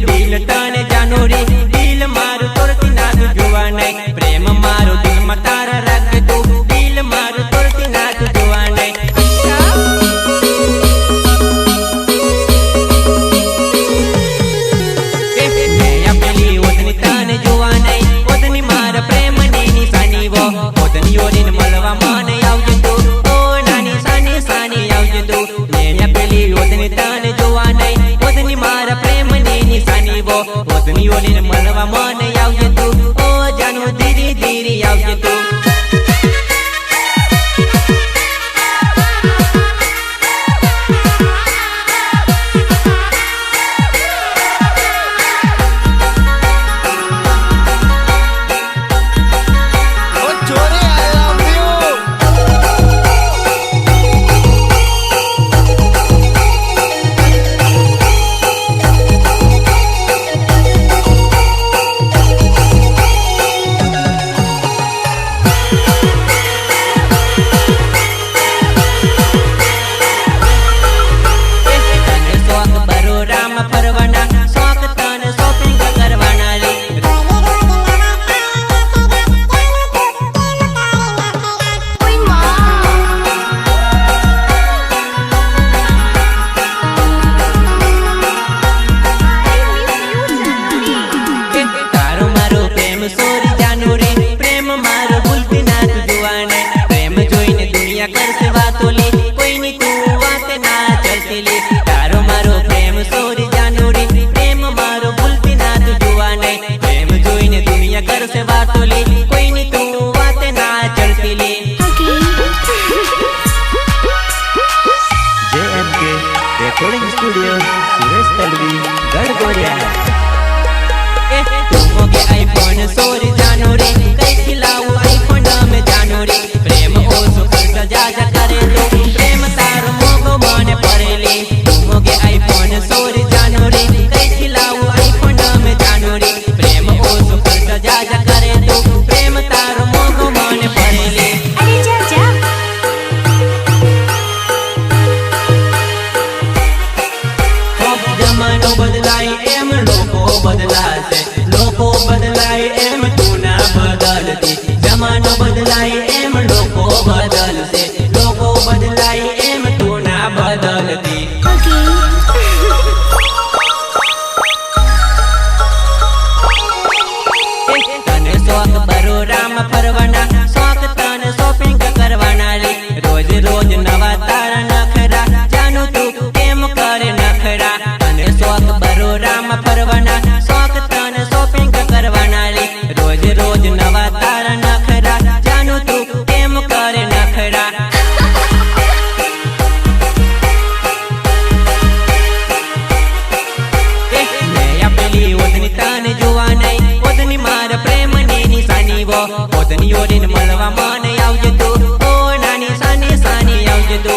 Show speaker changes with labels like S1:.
S1: दिल तने जानो रे दिल मारू तो વાતો લે કોઈની તું વાત ના ચલતી લે તારો મારો પ્રેમ સોરી જાનું રે પ્રેમ મારો ભૂલતી ના તું જોવા નહીં પ્રેમ જોઈને દુનિયા કરશે વાતો લે કોઈની તું વાત ના ચલતી લે
S2: JMK Recording Studio सुरेश तलवी गढ़गोरिया
S1: तुम के आईफोन सोरी जानो रे कई खिलाऊ आईफोन में जानो रे प्रेम ओ सुख सजा जा करे तो प्रेम तारो मोगो मन पड़ेले तुम के आईफोन सोरी जानो रे कई खिलाऊ आईफोन में जानो रे प्रेम ओ सुख सजा जा करे तो प्रेम तारो मोगो मन पड़ेले
S3: अरे जा जा
S1: जमानो बदलाय एम लोको बदलाते लोको बदलाय एम तू ना बदलती जमानो बदलाय एम लोको बदलते लोको बदलाय एम तू ना बदलती तने शौक बरो राम फरवाना शौक तने शॉपिंग करवाना रे रोज रोज नवा तारा नखरा जानू तू केम करे नखरा तने शौक बरो राम फरवाना शौक तने शॉपिंग करवाना रे रोज रोज नवा तारा नखरा जानू तू केम करे नखरा नया पेली ओदनी तने जुवा नहीं ओदनी मार प्रेम नी निशानी वो ओदनी ओरिन मलवा मान आवजे तू ओ नानी सानी सानी आवजे तू